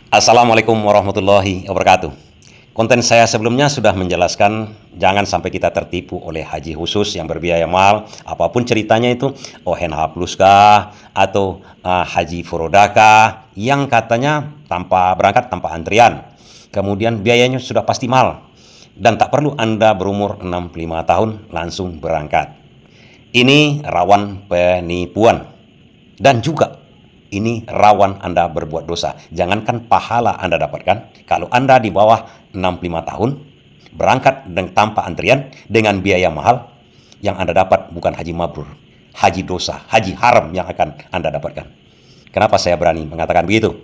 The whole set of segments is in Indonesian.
Assalamualaikum warahmatullahi wabarakatuh. Konten saya sebelumnya sudah menjelaskan jangan sampai kita tertipu oleh haji khusus yang berbiaya mahal. Apapun ceritanya itu, ONH plus kah atau haji furoda kah, yang katanya tanpa berangkat tanpa antrian. Kemudian biayanya sudah pasti mahal dan tak perlu Anda berumur 65 tahun langsung berangkat. Ini rawan penipuan dan juga ini rawan Anda berbuat dosa. Jangankan pahala Anda dapatkan, kalau Anda di bawah 65 tahun, berangkat tanpa antrian, dengan biaya mahal, yang Anda dapat bukan haji mabrur, haji dosa, haji haram yang akan Anda dapatkan. Kenapa saya berani mengatakan begitu?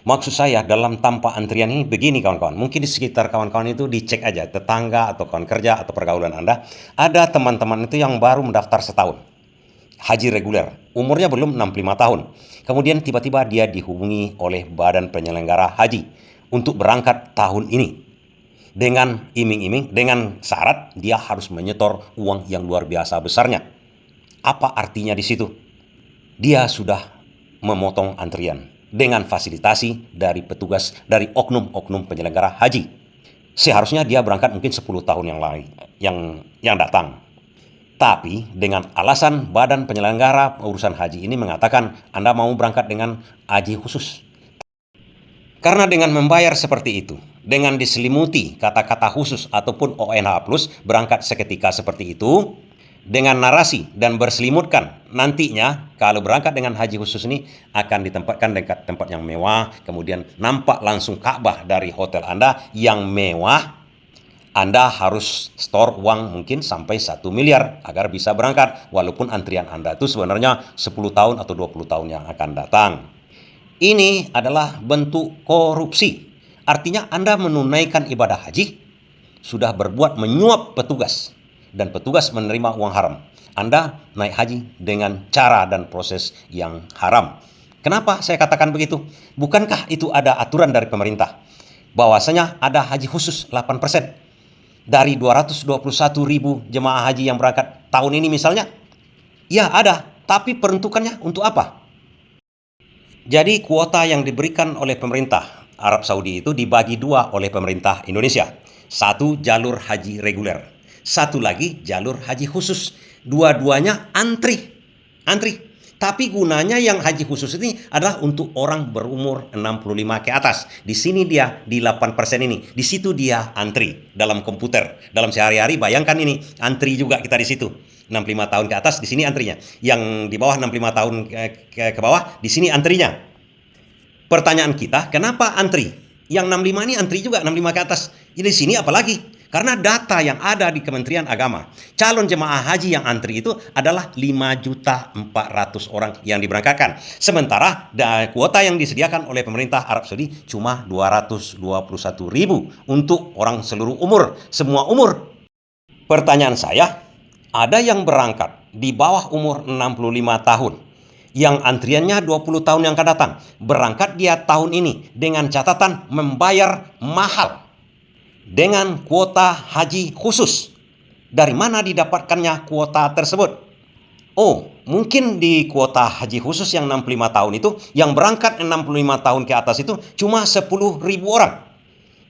Maksud saya dalam tanpa antrian ini begini kawan-kawan. Mungkin di sekitar kawan-kawan itu dicek aja, tetangga atau kawan kerja atau pergaulan Anda, ada teman-teman itu yang baru mendaftar setahun, haji reguler, umurnya belum 65 tahun. Kemudian tiba-tiba dia dihubungi oleh badan penyelenggara haji untuk berangkat tahun ini. Dengan iming-iming, dengan syarat dia harus menyetor uang yang luar biasa besarnya. Apa artinya di situ? Dia sudah memotong antrian dengan fasilitasi dari petugas dari oknum-oknum penyelenggara haji. Seharusnya dia berangkat mungkin 10 tahun yang lain yang datang. Tapi dengan alasan badan penyelenggara urusan haji ini mengatakan Anda mau berangkat dengan haji khusus. Karena dengan membayar seperti itu, dengan diselimuti kata-kata khusus ataupun ONH plus, berangkat seketika seperti itu, dengan narasi dan berselimutkan nantinya kalau berangkat dengan haji khusus ini akan ditempatkan dekat tempat yang mewah, kemudian nampak langsung Ka'bah dari hotel Anda yang mewah. Anda harus store uang mungkin sampai 1 miliar agar bisa berangkat, walaupun antrian Anda itu sebenarnya 10 tahun atau 20 tahun yang akan datang. Ini adalah bentuk korupsi. Artinya Anda menunaikan ibadah haji, sudah berbuat menyuap petugas, dan petugas menerima uang haram. Anda naik haji dengan cara dan proses yang haram. Kenapa saya katakan begitu? Bukankah itu ada aturan dari pemerintah bahwasanya ada haji khusus 8%? Dari 221.000 jemaah haji yang berangkat tahun ini misalnya, ya ada, tapi peruntukannya untuk apa? Jadi kuota yang diberikan oleh pemerintah Arab Saudi itu dibagi dua oleh pemerintah Indonesia. Satu jalur haji reguler, satu lagi jalur haji khusus. Dua-duanya antri. Tapi gunanya yang haji khusus ini adalah untuk orang berumur 65 ke atas. Di sini dia di 8% ini. Di situ dia antri dalam komputer. Dalam sehari-hari bayangkan ini, antri juga kita di situ. 65 tahun ke atas di sini antrinya. Yang di bawah 65 tahun ke bawah di sini antrinya. Pertanyaan kita, kenapa antri? Yang 65 ini antri juga 65 ke atas. Di sini apalagi? Karena data yang ada di Kementerian Agama, calon jemaah haji yang antri itu adalah 5.400.000 orang yang diberangkatkan. Sementara kuota yang disediakan oleh pemerintah Arab Saudi cuma 221.000 untuk orang seluruh umur, semua umur. Pertanyaan saya, ada yang berangkat di bawah umur 65 tahun, yang antriannya 20 tahun yang akan datang, berangkat dia tahun ini dengan catatan membayar mahal dengan kuota haji khusus. Dari mana didapatkannya kuota tersebut? Oh, mungkin di kuota haji khusus yang 65 tahun itu, yang berangkat 65 tahun ke atas itu cuma 10.000 orang.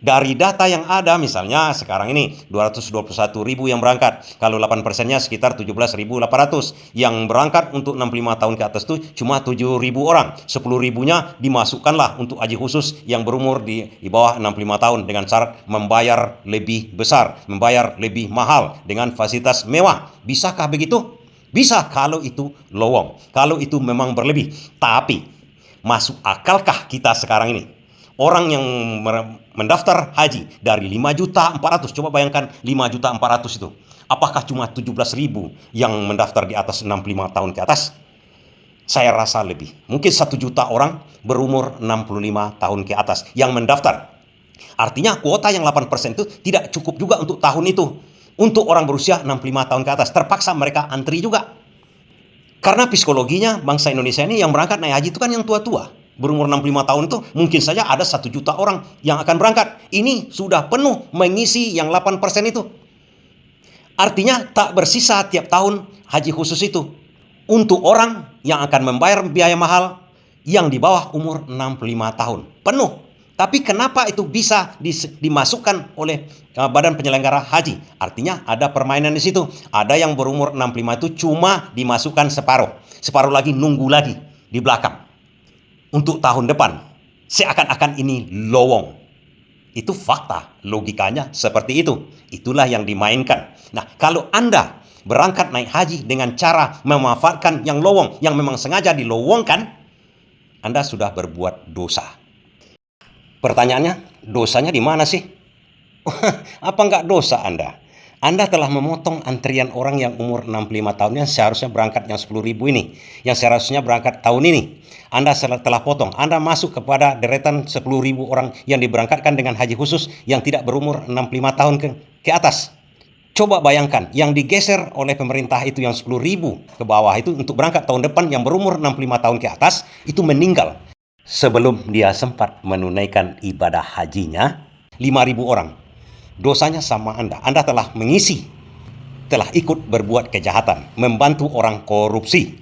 Dari data yang ada, misalnya sekarang ini 221.000 yang berangkat. Kalau 8%-nya sekitar 17.800. Yang berangkat untuk 65 tahun ke atas itu cuma 7.000 orang. 10.000-nya dimasukkanlah untuk haji khusus yang berumur di bawah 65 tahun dengan syarat membayar lebih besar, membayar lebih mahal dengan fasilitas mewah. Bisakah begitu? Bisa kalau itu lowong, kalau itu memang berlebih. Tapi masuk akalkah kita sekarang ini? Orang yang mendaftar haji dari 5.400.000, coba bayangkan 5.400.000 itu. Apakah cuma 17.000 yang mendaftar di atas 65 tahun ke atas? Saya rasa lebih. Mungkin 1 juta orang berumur 65 tahun ke atas yang mendaftar. Artinya kuota yang 8% itu tidak cukup juga untuk tahun itu. Untuk orang berusia 65 tahun ke atas, terpaksa mereka antri juga. Karena psikologinya bangsa Indonesia ini yang berangkat naik haji itu kan yang tua-tua. Berumur 65 tahun itu mungkin saja ada 1 juta orang yang akan berangkat. Ini sudah penuh mengisi yang 8% itu. Artinya tak bersisa tiap tahun haji khusus itu untuk orang yang akan membayar biaya mahal yang di bawah umur 65 tahun. Penuh. Tapi kenapa itu bisa dimasukkan oleh badan penyelenggara haji? Artinya ada permainan di situ. Ada yang berumur 65 itu cuma dimasukkan separuh. Separuh lagi nunggu lagi di belakang. Untuk tahun depan. Seakan-akan ini lowong. Itu fakta, logikanya seperti itu. Itulah yang dimainkan. Nah, kalau Anda berangkat naik haji dengan cara memanfaatkan yang lowong, yang memang sengaja dilowongkan, Anda sudah berbuat dosa. Pertanyaannya, dosanya di mana sih? Apa enggak dosa Anda? Anda telah memotong antrian orang yang umur 65 tahun yang seharusnya berangkat yang 10.000 ini, yang seharusnya berangkat tahun ini. Anda telah potong. Anda masuk kepada deretan 10.000 orang yang diberangkatkan dengan haji khusus yang tidak berumur 65 tahun ke atas. Coba bayangkan, yang digeser oleh pemerintah itu yang 10.000 ke bawah itu untuk berangkat tahun depan yang berumur 65 tahun ke atas, itu meninggal sebelum dia sempat menunaikan ibadah hajinya. 5.000 orang. Dosanya sama Anda. Anda telah mengisi, telah ikut berbuat kejahatan, membantu orang korupsi.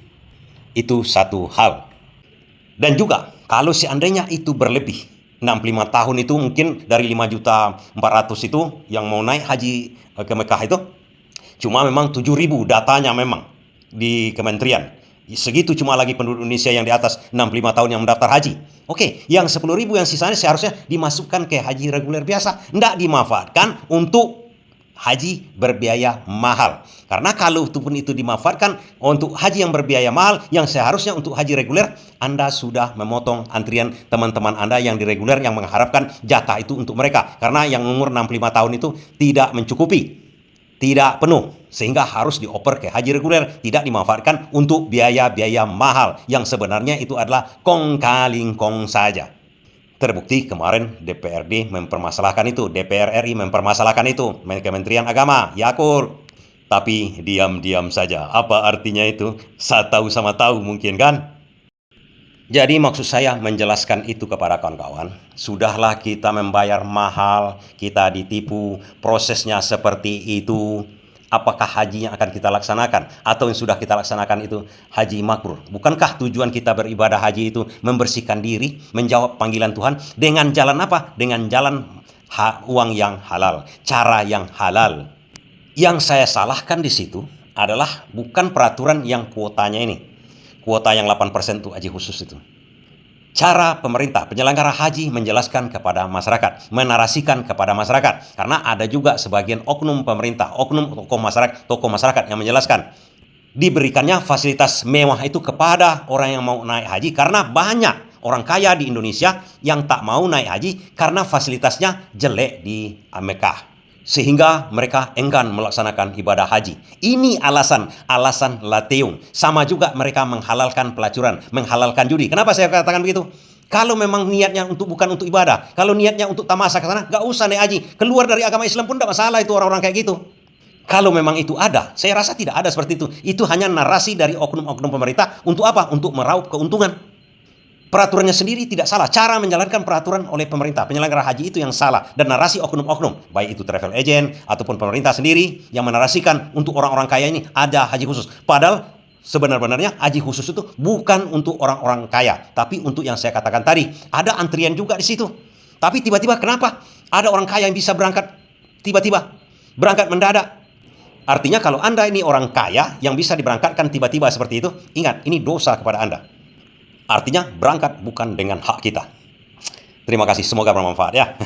Itu satu hal. Dan juga, kalau seandainya itu berlebih, 65 tahun itu mungkin dari 5.400.000 itu yang mau naik haji ke Mekah itu, cuma memang 7.000 datanya memang di kementerian. Segitu cuma lagi penduduk Indonesia yang di atas 65 tahun yang mendaftar haji. Oke, yang 10.000 yang sisanya seharusnya dimasukkan ke haji reguler biasa. Tidak dimanfaatkan untuk haji berbiaya mahal. Karena kalau itu dimanfaatkan untuk haji yang berbiaya mahal, yang seharusnya untuk haji reguler, Anda sudah memotong antrian teman-teman Anda yang di reguler yang mengharapkan jatah itu untuk mereka. Karena yang umur 65 tahun itu tidak mencukupi. Tidak penuh, sehingga harus dioper ke haji reguler, tidak dimanfaatkan untuk biaya-biaya mahal yang sebenarnya itu adalah kong kaling kong saja. Terbukti kemarin DPRD mempermasalahkan itu, DPR RI mempermasalahkan itu, Kementerian Agama, Yakur. Tapi diam-diam saja. Apa artinya itu? Saya tahu sama tahu mungkin kan? Jadi maksud saya menjelaskan itu kepada kawan-kawan. Sudahlah kita membayar mahal, kita ditipu, prosesnya seperti itu. Apakah haji yang akan kita laksanakan atau yang sudah kita laksanakan itu haji mabrur? Bukankah tujuan kita beribadah haji itu membersihkan diri, menjawab panggilan Tuhan dengan jalan apa? Dengan jalan uang yang halal, cara yang halal. Yang saya salahkan di situ adalah bukan peraturan yang kuotanya ini. Kuota yang 8% untuk haji khusus itu. Cara pemerintah, penyelenggara haji menjelaskan kepada masyarakat, menarasikan kepada masyarakat. Karena ada juga sebagian oknum pemerintah, oknum tokoh masyarakat yang menjelaskan. Diberikannya fasilitas mewah itu kepada orang yang mau naik haji. Karena banyak orang kaya di Indonesia yang tak mau naik haji karena fasilitasnya jelek di Mekah. Sehingga mereka enggan melaksanakan ibadah haji. Ini alasan lateung. Sama juga mereka menghalalkan pelacuran, menghalalkan judi. Kenapa saya katakan begitu? Kalau memang niatnya bukan untuk ibadah, kalau niatnya untuk tamasya ke sana, gak usah naik haji. Keluar dari agama Islam pun tidak masalah itu orang-orang kayak gitu. Kalau memang itu ada, saya rasa tidak ada seperti itu. Itu hanya narasi dari oknum-oknum pemerintah. Untuk apa? Untuk meraup keuntungan. Peraturannya sendiri tidak salah. Cara menjalankan peraturan oleh pemerintah, penyelenggara haji itu yang salah. Dan narasi oknum-oknum, baik itu travel agent ataupun pemerintah sendiri yang menarasikan untuk orang-orang kaya ini ada haji khusus. Padahal sebenarnya haji khusus itu bukan untuk orang-orang kaya, tapi untuk yang saya katakan tadi. Ada antrian juga di situ. Tapi tiba-tiba kenapa ada orang kaya yang bisa berangkat tiba-tiba, berangkat mendadak? Artinya kalau Anda ini orang kaya yang bisa diberangkatkan tiba-tiba seperti itu, ingat, ini dosa kepada Anda. Artinya berangkat bukan dengan hak kita. Terima kasih, semoga bermanfaat ya.